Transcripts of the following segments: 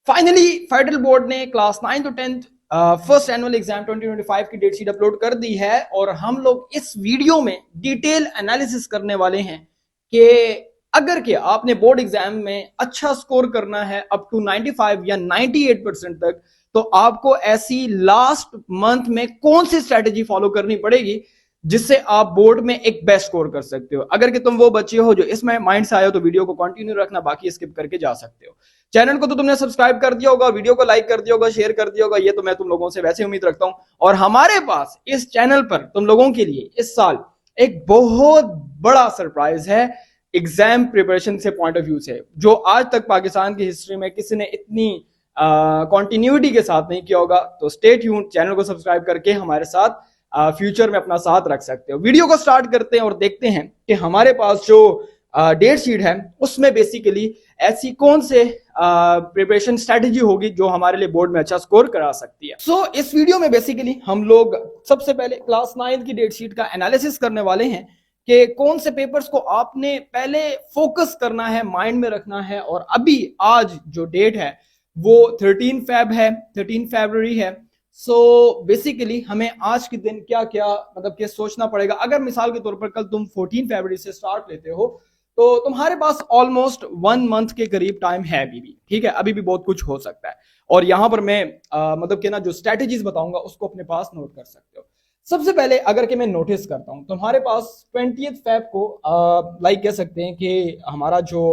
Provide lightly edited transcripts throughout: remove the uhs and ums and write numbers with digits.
Finally federal board ने class 9 to 10th first annual exam 2025 की date sheet upload कर दी है और हम लोग इस वीडियो में डिटेल एनालिसिस करने वाले हैं कि अगर के आपने बोर्ड एग्जाम में अच्छा स्कोर करना है अप टू 95 या 98% तक, तो आपको ऐसी लास्ट मंथ में कौन सी स्ट्रेटेजी फॉलो करनी पड़ेगी जिससे आप बोर्ड में एक बेस्ट स्कोर कर सकते हो। अगर कि तुम वो बच्चे हो जो इसमें माइंड से आए हो तो वीडियो को कंटिन्यू रखना, बाकी स्किप करके जा सकते हो। चैनल को तो तुमने सब्सक्राइब कर दिया होगा, वीडियो को लाइक कर दिया होगा, शेयर कर दिया होगा, ये तो मैं तुम लोगों से वैसे उम्मीद रखता हूं। और हमारे पास इस चैनल पर तुम लोगों के लिए इस साल एक बहुत बड़ा सरप्राइज है एग्जाम प्रिपरेशन से पॉइंट ऑफ व्यू से, जो आज तक पाकिस्तान की हिस्ट्री में किसी ने इतनी कॉन्टिन्यूटी के साथ नहीं किया होगा। तो स्टे ट्यून्ड, चैनल को सब्सक्राइब करके हमारे साथ फ्यूचर में अपना साथ रख सकते हो। वीडियो को स्टार्ट करते हैं और देखते हैं कि हमारे पास जो डेट शीट है उसमें बेसिकली ऐसी कौन से प्रिपरेशन स्ट्रेटेजी होगी जो हमारे लिए बोर्ड में अच्छा स्कोर करा सकती है। सो इस वीडियो में बेसिकली हम लोग सबसे पहले क्लास 9 की डेट शीट का एनालिसिस करने वाले हैं कि कौन से पेपर्स को आपने पहले फोकस करना है, माइंड में रखना है। और अभी आज जो डेट है वो 13 फेब है, 13 फरवरी है। सो बेसिकली हमें आज के दिन क्या क्या मतलब कि सोचना पड़ेगा। अगर मिसाल के तौर पर कल तुम 14 फरवरी से स्टार्ट लेते हो तो तुम्हारे पास ऑलमोस्ट 1 मंथ के करीब टाइम है अभी भी, ठीक है, अभी भी बहुत कुछ हो सकता है। और यहाँ पर मैं मतलब कि ना जो स्ट्रेटेजीज बताऊंगा उसको अपने पास नोट कर सकते हो। सबसे पहले अगर कि मैं नोटिस करता हूँ तुम्हारे पास 20 फेब को लाइक कह सकते हैं कि हमारा जो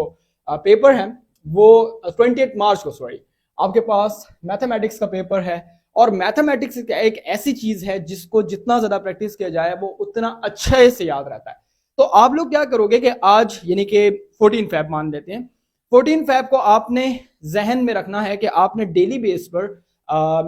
पेपर है वो 28 मार्च को, सॉरी, आपके पास मैथमेटिक्स का पेपर है। और मैथमेटिक्स एक ऐसी चीज है जिसको जितना ज्यादा प्रैक्टिस किया जाए वो उतना अच्छे से याद रहता है। तो आप लोग क्या करोगे कि आज यानी कि 14 फेब मान लेते हैं, 14 फेब को आपने जहन में रखना है कि आपने डेली बेस पर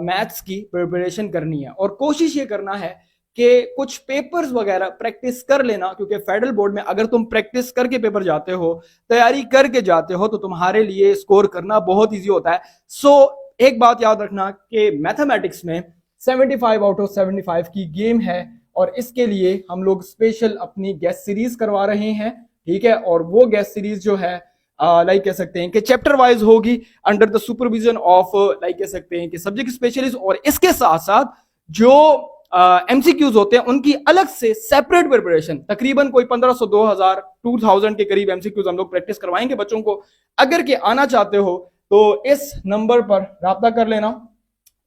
मैथ्स की प्रिपरेशन करनी है और कोशिश ये करना है कि कुछ पेपर्स वगैरह प्रैक्टिस कर लेना, क्योंकि फेडरल बोर्ड में अगर तुम प्रैक्टिस करके पेपर जाते हो, तैयारी करके जाते हो, तो तुम्हारे लिए स्कोर करना बहुत ईजी होता है। सो एक बात याद रखना कि मैथमेटिक्स में 75 आउट ऑफ 75 की गेम है और इसके लिए हम लोग स्पेशल अपनी गेस्ट सीरीज करवा रहे हैं, ठीक है। और वो गेस्ट सीरीज जो है लाइक कह सकते हैं कि चैप्टर वाइज होगी under the supervision of like कह सकते हैं कि सब्जेक्ट स्पेशलिस्ट। और इसके साथ साथ जो एमसीक्यूज होते हैं उनकी अलग से सेपरेट प्रिपरेशन, तकरीबन कोई 1500 2000 2000 के करीब एमसीक्यूज हम लोग प्रैक्टिस करवाएंगे बच्चों को। अगर के आना चाहते हो तो इस नंबर पर राब्ता कर लेना,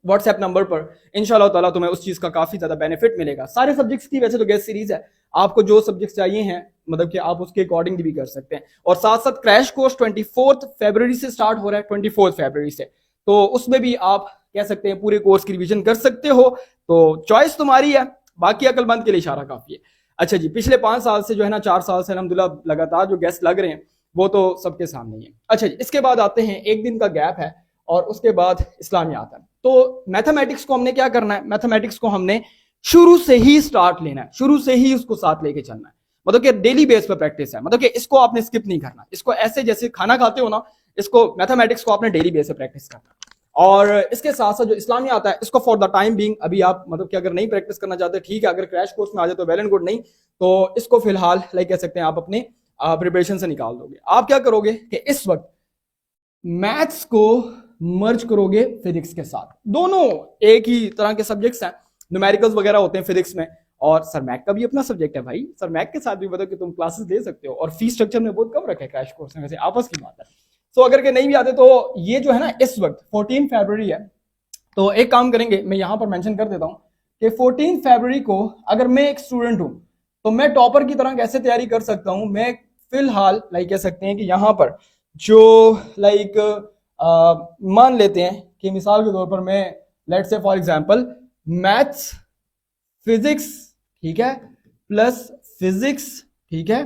व्हाट्सएप नंबर पर। इंशाल्लाह ताला तुम्हें उस चीज का काफी ज्यादा बेनिफिट मिलेगा। सारे सब्जेक्ट्स की वैसे तो गेस्ट सीरीज है, आपको जो सब्जेक्ट्स चाहिए हैं मतलब कि आप उसके अकॉर्डिंग भी कर सकते हैं। और साथ साथ क्रैश कोर्स 24 फरवरी से स्टार्ट हो रहा है, 24 फरवरी से, तो उसमें भी आप कह सकते हैं पूरे कोर्स की रिवीजन कर सकते हो। तो चॉइस तुम्हारी है, बाकी अकलमंद के लिए इशारा काफी है। अच्छा जी, पिछले 5 साल से जो है ना 4 साल से अल्हम्दुलिल्लाह लगातार जो गेस्ट लग रहे हैं वो तो सबके सामने ही है। अच्छा जी, इसके बाद आते हैं, एक दिन का गैप है और उसके बाद इस्लामियात है। तो मैथमेटिक्स को हमने क्या करना है, मैथमेटिक्स को हमने शुरू से ही स्टार्ट लेना है, शुरू से ही उसको साथ लेके चलना है। मतलब कि डेली बेस पर प्रैक्टिस है, मतलब कि इसको आपने स्किप नहीं करना, इसको ऐसे जैसे खाना खाते हो ना, इसको मैथमेटिक्स को आपने डेली बेस पर प्रैक्टिस करना। और इसके साथ साथ जो इस्लामिया आता है इसको फॉर द टाइम बीइंग अभी आप मतलब कि अगर नहीं प्रैक्टिस करना चाहते, ठीक है, अगर क्रैश कोर्स में आ जाए तो वेल एंड गुड, नहीं तो इसको फिलहाल लाइक कह सकते हैं आप अपने प्रिपरेशन से निकाल दोगे। आप क्या करोगे कि इस वक्त मैथ्स को मर्ज करोगे फिजिक्स के साथ, दोनों एक ही तरह के सब्जेक्ट्स हैं, न्यूमेरिकल्स वगैरह होते हैं फिजिक्स में। और सर मैथ का भी अपना सब्जेक्ट है भाई, सर मैथ के साथ भी बताओ कि तुम क्लासेस ले सकते हो। और फीस स्ट्रक्चर में बहुत कम रखा है क्रैश कोर्स में, वैसे आपस की बात है। सो अगर के नहीं भी आते तो ये जो है ना इस वक्त 14 फरवरी है, तो एक काम करेंगे, मैं यहां पर मेंशन कर देता हूं कि 14 फरवरी को अगर मैं एक स्टूडेंट हूं तो मैं टॉपर की तरह कैसे तैयारी कर सकता हूं। मैं फिलहाल लाइक कह सकते हैं कि यहां पर जो लाइक मान लेते हैं कि मिसाल के तौर पर मैं let's say for example maths physics, ठीक है, प्लस फिजिक्स, ठीक है,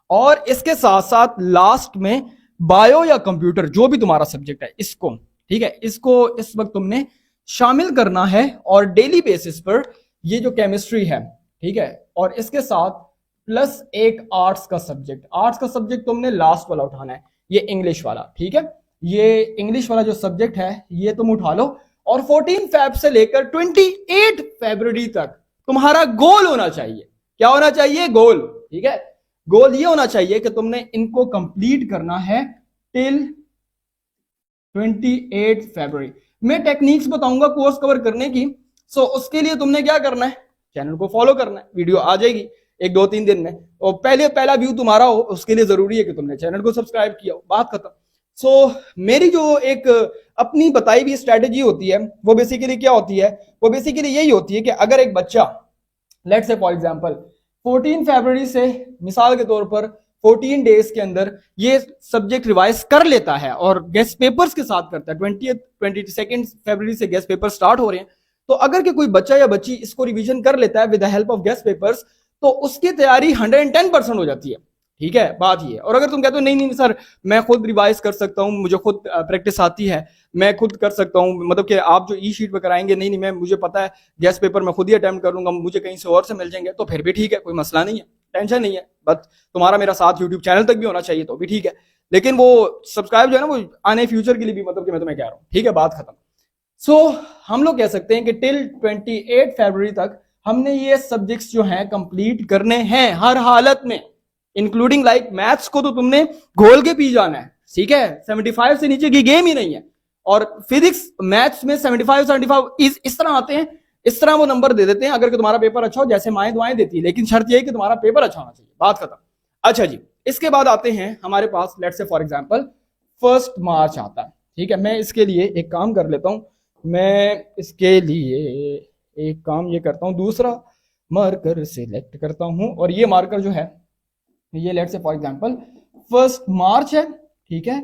और इसके साथ साथ लास्ट में बायो या कंप्यूटर जो भी तुम्हारा सब्जेक्ट है इसको, ठीक है, इसको इस वक्त तुमने शामिल करना है। और डेली बेसिस पर ये जो केमिस्ट्री है, ठीक है, और इसके साथ प्लस एक आर्ट्स का सब्जेक्ट, आर्ट्स का सब्जेक्ट तुमने लास्ट वाला उठाना है, ये इंग्लिश वाला, ठीक है, ये इंग्लिश वाला जो सब्जेक्ट है ये तुम उठा लो। और 14 फेब से लेकर 28 फरवरी तक तुम्हारा गोल होना चाहिए, क्या होना चाहिए, गोल, ठीक है, गोल ये होना चाहिए कि तुमने इनको कंप्लीट करना है टिल 28 फरवरी मैं टेक्निक्स बताऊंगा कोर्स कवर करने की। सो उसके लिए तुमने क्या करना है, चैनल को फॉलो करना है, वीडियो आ जाएगी 1-2-3 दिन में, और पहला व्यू तुम्हारा हो उसके लिए जरूरी है कि तुमने चैनल को सब्सक्राइब किया हो, बात खत्म। सो मेरी जो एक अपनी बताई हुई स्ट्रेटेजी होती है वो बेसिकली क्या होती है, वो बेसिकली यही होती है कि अगर एक बच्चा लेट्स से फॉर एग्जांपल 14 फरवरी से मिसाल के तौर पर 14 डेज के अंदर ये सब्जेक्ट रिवाइज कर लेता है और गेस्ट पेपर्स के साथ करता है, 22 फरवरी से गेस्ट पेपर स्टार्ट हो रहे हैं, तो अगर के कोई बच्चा या बच्ची इसको रिवीजन कर लेता है with the help of guest papers तो उसकी तैयारी 110% हो जाती है। ठीक है, बात ये। और अगर तुम कहते हो नहीं नहीं सर मैं खुद रिवाइज कर सकता हूँ, मुझे खुद प्रैक्टिस आती है, मैं खुद कर सकता हूँ, मतलब कि आप जो ई शीट पे कराएंगे, नहीं नहीं मैं मुझे पता है गेस्ट पेपर मैं खुद ही अटेम्प्ट कर लूंगा, मुझे कहीं से और से मिल जाएंगे, तो फिर भी ठीक है, कोई मसला नहीं है, टेंशन नहीं है, बस तुम्हारा मेरा साथ यूट्यूब चैनल तक भी होना चाहिए तो भी ठीक है, लेकिन वो सब्सक्राइब जो है ना वो आने फ्यूचर के लिए भी, मतलब कि मैं तुम्हें कह रहा हूँ, ठीक है, बात खत्म। सो हम लोग कह सकते हैं कि टिल 28 फरवरी तक हमने ये सब्जेक्ट्स जो हैं कंप्लीट करने हैं हर हालत में, इंक्लूडिंग लाइक मैथ्स को तो तुमने घोल के पी जाना है, ठीक है, 75 से नीचे की गेम ही नहीं है। और फिजिक्स मैथ्स में 75 इस तरह आते हैं, इस तरह वो नंबर दे देते हैं अगर कि तुम्हारा पेपर अच्छा हो, जैसे माएं दुआएं देती है, लेकिन शर्त यह है कि तुम्हारा पेपर अच्छा होना चाहिए, बात खत्म। अच्छा जी, इसके बाद आते हैं हमारे पास लेट्स से फॉर एग्जांपल 1 मार्च आता है, ठीक है, मैं इसके लिए एक काम कर लेता हूं, मैं इसके लिए एक काम ये करता हूं, दूसरा मार्कर सिलेक्ट करता हूं, और ये मार्कर जो है ये लेट्स से फॉर एग्जांपल 1 मार्च है, ठीक है,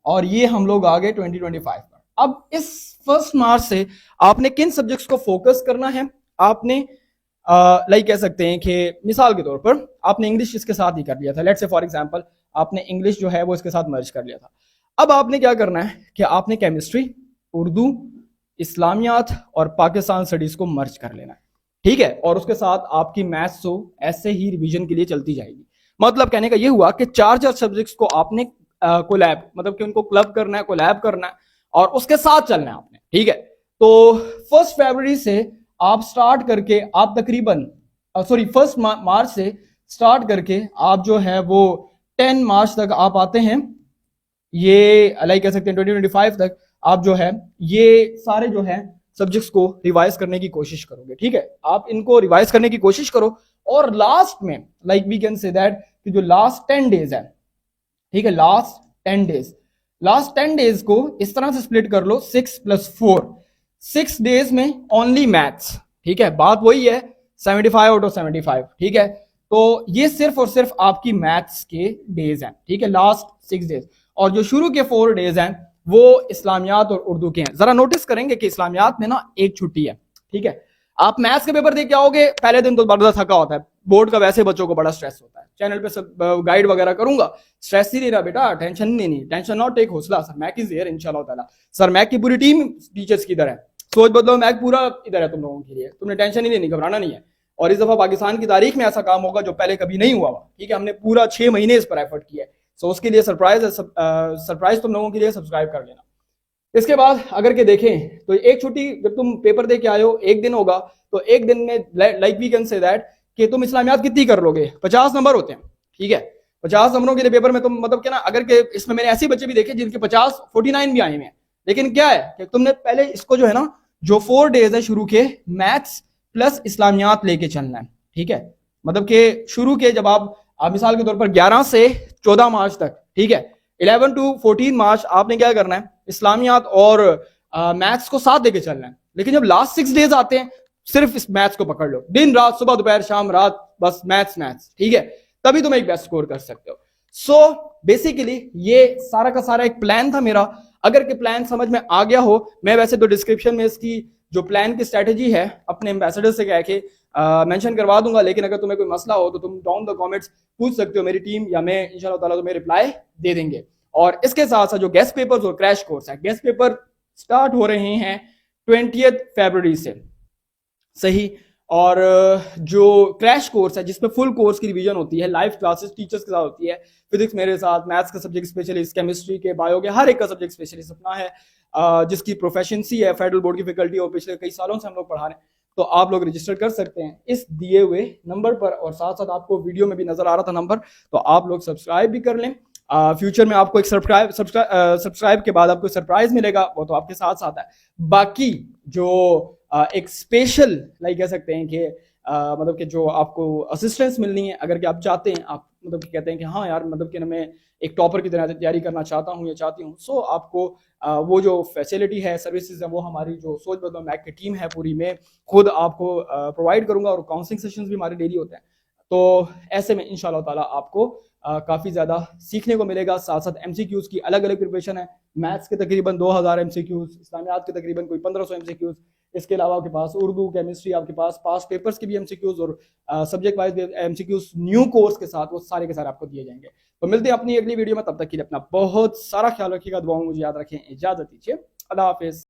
और ये हम लोग आ गए 2025 पर। अब इस 1 मार्च से आपने किन सब्जेक्ट्स को फोकस करना है, आपने लाइक कह सकते हैं कि मिसाल के तौर पर आपने इंग्लिश इसके साथ ही कर लिया था, लेट्स से फॉर एग्जांपल आपने इंग्लिश जो है वो इसके साथ मर्ज कर लिया था। अब आपने क्या करना है कि आपने केमिस्ट्री, उर्दू, इस्लामियात और पाकिस्तान स्टडीज को मर्ज कर लेना है, ठीक है, और उसके साथ आपकी मैथ्स तो ऐसे ही रिवीजन के लिए चलती जाएगी। मतलब कहने का ये हुआ कि 4 सब्जेक्ट्स को आपने कोलैब, मतलब कि उनको क्लब करना है, कोलैब करना है और उसके साथ चलना है आपने, ठीक है। तो 1 फरवरी से आप स्टार्ट करके आप तकरीबन 1 मार्च से स्टार्ट करके आप जो है वो 10 मार्च तक आप आते हैं, ये लाइक कह सकते हैं 2025 तक आप जो है ये सारे जो है सब्जेक्ट्स को रिवाइज करने की कोशिश करोगे, ठीक है, आप इनको रिवाइज करने की कोशिश करो। और लास्ट में like we can say that कि जो लास्ट 10 डेज है, ठीक है, लास्ट 10 डेज को इस तरह से स्प्लिट कर लो 6+4, 6 डेज में ओनली मैथ्स, ठीक है, बात वही है 75 आउट ऑफ 75, ठीक है, तो ये सिर्फ और सिर्फ आपकी मैथ्स के डेज हैं, ठीक है, लास्ट 6 डेज, और जो शुरू के 4 डेज हैं वो इस्लामियात और उर्दू के हैं। जरा नोटिस करेंगे कि इस्लामियात में ना एक छुट्टी है, ठीक है, आप मैथ्स के पेपर देख के आओगे पहले दिन तो बड़ा थका होता है, बोर्ड का वैसे बच्चों को बड़ा स्ट्रेस होता है, चैनल पे सब गाइड वगैरह करूंगा, स्ट्रेस ही नहीं रहा बेटा, टेंशन नहीं, टेंशन नॉट टेक, हौसला, सर मैक इज हियर इंशाल्लाह ताला, सर मैक की पूरी टीम टीचर्स की इधर है, सोच बदलो, मैक पूरा इधर है तुम लोगों के लिए, तुमने टेंशन ही नहीं, घबराना नहीं है। और इस दफा पाकिस्तान की तारीख में ऐसा काम होगा जो पहले कभी नहीं हुआ, ठीक है, हमने पूरा 6 महीने इस पर एफर्ट किया है, सो उसके लिए सरप्राइज तुम लोगों के लिए, सब्सक्राइब कर लेना। इसके बाद अगर के देखें तो एक छुट्टी, जब तुम पेपर दे के आए हो एक दिन होगा, तो एक दिन में like we can say that कि तुम इस्लामियात कितनी कर लोगे, 50 नंबर होते हैं, ठीक है, 50 नंबरों के लिए पेपर में तुम मतलब क्या ना, अगर के इसमें मैंने ऐसे बच्चे भी देखे जिनके 49 भी आए हैं, लेकिन क्या है कि तुमने पहले इसको जो है ना, जो 4 डेज है शुरू के, मैथ्स प्लस इस्लामियात लेके चलना है, ठीक है, मतलब कि शुरू के जब आप मिसाल के तौर पर 11 से 14 मार्च तक, ठीक है, 11 to 14 मार्च आपने क्या करना है, इस्लामियात और मैथ्स को साथ देके चलना है, लेकिन जब लास्ट 6 डेज आते हैं सिर्फ इस मैथ्स को पकड़ लो, दिन रात, सुबह दोपहर शाम रात, बस मैथ्स, ठीक है, तभी तुम एक बेस्ट स्कोर कर सकते हो। सो बेसिकली ये सारा का सारा एक प्लान था मेरा, अगर के प्लान समझ में आ गया हो, मैं वैसे तो डिस्क्रिप्शन में इसकी जो प्लान की स्ट्रेटेजी है अपने एम्बेसडर से कह के मेंशन करवा दूंगा, लेकिन अगर तुम्हें कोई मसला हो तो तुम डाउन द कमेंट्स पूछ सकते हो, मेरी टीम या मैं इंशाल्लाह ताला तुम्हें रिप्लाई दे देंगे। और इसके साथ साथ जो गेस्ट पेपर्स और क्रैश कोर्स है, गेस्ट पेपर स्टार्ट हो रहे हैं 20 फरवरी से, सही, और जो क्रैश कोर्स है जिसमें फुल कोर्स की रिवीजन होती है, लाइव क्लासेस टीचर्स के साथ होती है, फिजिक्स मेरे साथ, मैथ्स का सब्जेक्ट स्पेशलिस्ट, केमिस्ट्री के, बायो के, हर एक का सब्जेक्ट स्पेशलिस्ट अपना है, जिसकी प्रोफेशनसी है, फेडरल बोर्ड की फैकल्टी और पिछले कई सालों से हम लोग पढ़ा रहे हैं, तो आप लोग रजिस्टर कर सकते हैं इस दिए हुए नंबर पर, और साथ साथ आपको वीडियो में भी नजर आ रहा था नंबर, तो आप लोग सब्सक्राइब भी कर लें। फ्यूचर में आपको एक सब्सक्राइब के बाद आपको सरप्राइज मिलेगा, वो तो आपके साथ साथ है। बाकी जो एक स्पेशल लाइक कह सकते हैं कि मतलब कि जो आपको असिस्टेंस मिलनी है, अगर कि आप चाहते हैं, आप मतलब कि कहते हैं कि हाँ यार मतलब कि मैं एक टॉपर की तरह तैयारी करना चाहता हूँ या चाहती हूँ, सो आपको वो जो फैसिलिटी है, सर्विसेज है, वो हमारी जो सोच बदलो मैक की टीम है पूरी में खुद आपको प्रोवाइड करूंगा, और काउंसलिंग सेशंस भी हमारे डेली होते हैं। तो ऐसे में इंशाल्लाह ताला आपको काफ़ी ज़्यादा सीखने को मिलेगा। साथ साथ एमसीक्यूज़ की अलग अलग प्रिपरेशन है, मैथ्स के तकरीबन 2000 एमसीक्यूज़, इस्लामियात के तकरीबन कोई 1500 एमसीक्यूज़, इसके अलावा आपके पास उर्दू, केमिस्ट्री, आपके पास पास पेपर्स के भी एमसीक्यूज़ और subject wise MCQs new course के साथ वो सारे के सारे आपको दिए जाएंगे। तो मिलते हैं अपनी अगली वीडियो में, तब तक के लिए अपना बहुत सारा ख्याल रखिएगा, दुआओं मुझे याद रखें, इजाज़त दीजिए, अल्लाह हाफिज़।